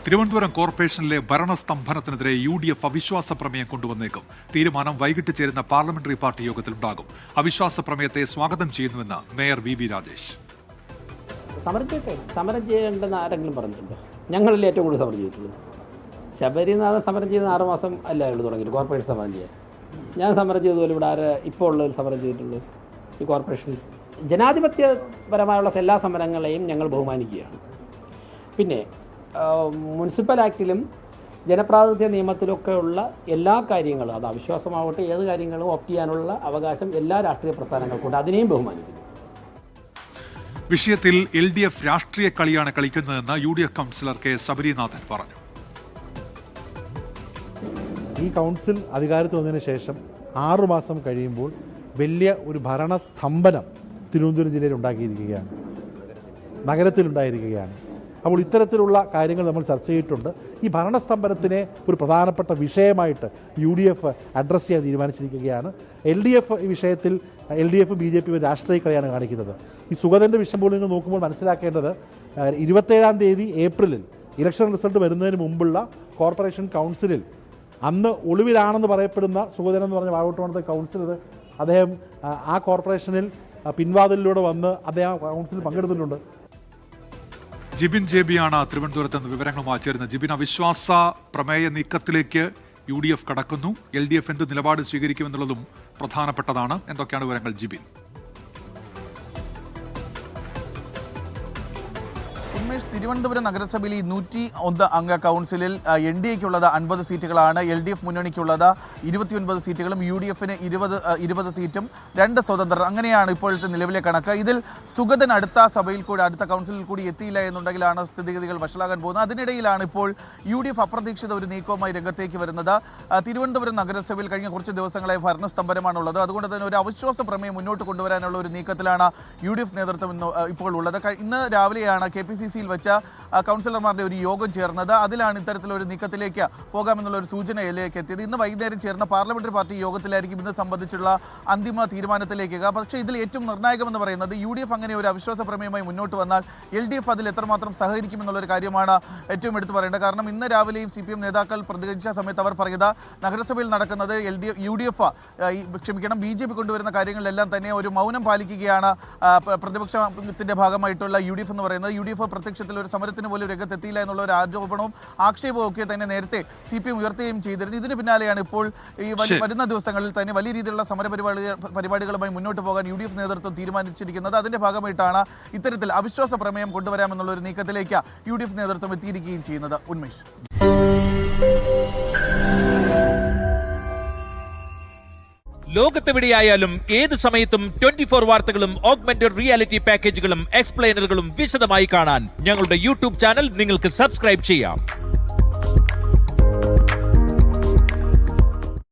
തിരുവനന്തപുരം കോർപ്പറേഷനിലെ ഭരണസ്തംഭനത്തിനെതിരെ UDF അവിശ്വാസ പ്രമേയം കൊണ്ടുവന്നേക്കും. തീരുമാനം വൈകിട്ട് ചേരുന്ന പാർലമെന്ററി പാർട്ടി യോഗത്തിലുണ്ടാകും. അവിശ്വാസ പ്രമേയത്തെ സ്വാഗതം ചെയ്യുന്നുവെന്ന് മേയർ VV രാജേഷ്. സമരം ചെയ്യേണ്ടെന്ന് ആരെങ്കിലും പറഞ്ഞിട്ടുണ്ടോ? ഞങ്ങളിൽ ഏറ്റവും കൂടുതൽ സമരം ചെയ്തിട്ടുള്ളൂ. ശബരിനാഥൻ സമരം ചെയ്ത് 6 മാസം അല്ല അയാൾ തുടങ്ങിയിട്ട് കോർപ്പറേഷൻ സമരം ചെയ്യാൻ. ഞാൻ സമരം ചെയ്തതുപോലെ ഇവിടെ ഇപ്പോൾ ഉള്ളവർ സമരം ചെയ്തിട്ടുള്ളൂ. ഈ കോർപ്പറേഷനിൽ ജനാധിപത്യപരമായുള്ള എല്ലാ സമരങ്ങളെയും ഞങ്ങൾ ബഹുമാനിക്കുകയാണ്. പിന്നെ മുനിസിപ്പൽ ആക്ടിലും ജനപ്രാതിനിധ്യ നിയമത്തിലൊക്കെ ഉള്ള എല്ലാ കാര്യങ്ങളും, അത് അവിശ്വാസമാവട്ടെ ഏത് കാര്യങ്ങളും ഓപ്റ്റ് ചെയ്യാനുള്ള അവകാശം എല്ലാ രാഷ്ട്രീയ പ്രസ്ഥാനങ്ങൾക്കുണ്ട്. അതിനെയും ബഹുമാനിക്കുന്നു. വിഷയത്തിൽ LDF രാഷ്ട്രീയ കളിയാണ് കളിക്കുന്നതെന്ന് UDF കൗൺസിലർ K. ശബരിനാഥൻ പറഞ്ഞു. ഈ കൗൺസിൽ അധികാരത്തിൽ വന്നതിന് ശേഷം 6 മാസം കഴിയുമ്പോൾ വലിയ ഒരു ഭരണസ്തംഭനം തിരുവനന്തപുരം ജില്ലയിൽ ഉണ്ടാക്കിയിരിക്കുകയാണ്, നഗരത്തിലുണ്ടായിരിക്കുകയാണ്. അപ്പോൾ ഇത്തരത്തിലുള്ള കാര്യങ്ങൾ നമ്മൾ ചർച്ച ചെയ്തിട്ടുണ്ട്. ഈ ഭരണസ്തംഭനത്തിനെ ഒരു പ്രധാനപ്പെട്ട വിഷയമായിട്ട് UDF അഡ്രസ്സ് ചെയ്യാൻ തീരുമാനിച്ചിരിക്കുകയാണ്. LDF ഈ വിഷയത്തിൽ LDF BJP രാഷ്ട്രീയ കളിയാണ് കാണിക്കുന്നത്. ഈ സുഗതൻ്റെ വിഷയം പോലും നിങ്ങൾ നോക്കുമ്പോൾ മനസ്സിലാക്കേണ്ടത് 27-ാം തീയതി ഏപ്രിലിൽ ഇലക്ഷൻ റിസൾട്ട് വരുന്നതിന് മുമ്പുള്ള കോർപ്പറേഷൻ കൗൺസിലിൽ അന്ന് ഒളിവിലാണെന്ന് പറയപ്പെടുന്ന സുഗതൻ എന്ന് പറഞ്ഞ വാഴോട്ടുമണത്തെ കൗൺസിലർ, അദ്ദേഹം ആ കോർപ്പറേഷനിൽ പിൻവാതിലിലൂടെ വന്ന് അദ്ദേഹം കൗൺസിലിൽ പങ്കെടുത്തിട്ടുണ്ട്. ജിബിൻ JB ആണ് തിരുവനന്തപുരത്ത് നിന്ന് വിവരങ്ങളുമായി ചേരുന്നത്. ജിബിൻ, അവിശ്വാസ പ്രമേയ നീക്കത്തിലേക്ക് UDF കടക്കുന്നു. LDF എന്ത് നിലപാട് സ്വീകരിക്കുമെന്നുള്ളതും പ്രധാനപ്പെട്ടതാണ്. എന്തൊക്കെയാണ് വിവരങ്ങൾ ജിബിൻ? തിരുവനന്തപുരം നഗരസഭയിൽ 101 അംഗ കൗൺസിലിൽ NDAയ്ക്കുള്ളത് 50 സീറ്റുകളാണ്. LDF മുന്നണിക്കുള്ളത് 29 സീറ്റുകളും UDFന് 20 സീറ്റും 2 സ്വതന്ത്രർ. അങ്ങനെയാണ് ഇപ്പോഴത്തെ നിലവിലെ കണക്ക്. ഇതിൽ സുഗതൻ അടുത്ത സഭയിൽ കൂടി, അടുത്ത കൗൺസിലിൽ കൂടി എത്തിയില്ല എന്നുണ്ടെങ്കിലാണ് സ്ഥിതിഗതികൾ വഷളാകാൻ പോകുന്നത്. അതിനിടയിലാണ് ഇപ്പോൾ UDF അപ്രതീക്ഷിത ഒരു നീക്കവുമായി രംഗത്തേക്ക് വരുന്നത്. തിരുവനന്തപുരം നഗരസഭയിൽ കഴിഞ്ഞ കുറച്ച് ദിവസങ്ങളായി ഭരണസ്തംഭനമാണുള്ളത്. അതുകൊണ്ട് തന്നെ ഒരു അവിശ്വാസ പ്രമേയം മുന്നോട്ട് കൊണ്ടുവരാനുള്ള ഒരു നീക്കത്തിലാണ് UDF നേതൃത്വം ഇപ്പോൾ ഉള്ളത്. ഇന്ന് രാവിലെയാണ് KPCCയിൽ വെച്ച കൗൺസിലർമാരുടെ ഒരു യോഗം ചേർന്നത്. അതിലാണ് ഇത്തരത്തിലൊരു നീക്കത്തിലേക്ക് പോകാമെന്നുള്ള ഒരു സൂചനയിലേക്ക് എത്തിയത്. ഇന്ന് വൈകുന്നേരം ചേർന്ന പാർലമെന്ററി പാർട്ടി യോഗത്തിലായിരിക്കും ഇത് സംബന്ധിച്ചുള്ള അന്തിമ തീരുമാനത്തിലേക്ക്. പക്ഷേ ഇതിൽ ഏറ്റവും നിർണായകമെന്ന് പറയുന്നത് UDF അങ്ങനെ ഒരു അവിശ്വാസ പ്രമേയമായി മുന്നോട്ട് വന്നാൽ LDF അതിൽ എത്രമാത്രം സഹകരിക്കുമെന്നുള്ളൊരു കാര്യമാണ് ഏറ്റവും എടുത്തു പറയേണ്ടത്. കാരണം ഇന്ന് രാവിലെയും CPM നേതാക്കൾ പ്രതികരിച്ച സമയത്ത് അവർ പറയുന്നത് നഗരസഭയിൽ നടക്കുന്നത് BJP കൊണ്ടുവരുന്ന കാര്യങ്ങളിലെല്ലാം തന്നെ ഒരു മൗനം പാലിക്കുകയാണ് പ്രതിപക്ഷത്തിന്റെ ഭാഗമായിട്ടുള്ള UDF എന്ന് പറയുന്നത്. UDF പ്രത്യക്ഷത്തിൽ ഒരു സമരത്തിന് പോലും രംഗത്തെത്തിയില്ല എന്നുള്ള ഒരു ആരോപണവും ആക്ഷേപവും ഒക്കെ തന്നെ നേരത്തെ CPM ഉയർത്തുകയും ചെയ്തിരുന്നു. ഇതിന് പിന്നാലെയാണ് ഇപ്പോൾ ഈ വരുന്ന ദിവസങ്ങളിൽ തന്നെ വലിയ രീതിയിലുള്ള സമര പരിപാടികളുമായി മുന്നോട്ട് പോകാൻ UDF നേതൃത്വം തീരുമാനിച്ചിരിക്കുന്നത്. അതിന്റെ ഭാഗമായിട്ടാണ് ഇത്തരത്തിൽ അവിശ്വാസ പ്രമേയം കൊണ്ടുവരാമെന്നുള്ള ഒരു നീക്കത്തിലേക്ക് UDF നേതൃത്വം എത്തിയിരിക്കുകയും ചെയ്യുന്നത്. ഉന്മേഷ്, ലോകത്തെവിടെയായാലും ഏത് സമയത്തും 24 വാർത്തകളും ഓഗ്മെന്റഡ് റിയാലിറ്റി പാക്കേജുകളും എക്സ്പ്ലെയിനറുകളും വിശദമായി കാണാൻ ഞങ്ങളുടെ YouTube ചാനൽ നിങ്ങൾക്ക് സബ്സ്ക്രൈബ് ചെയ്യാം.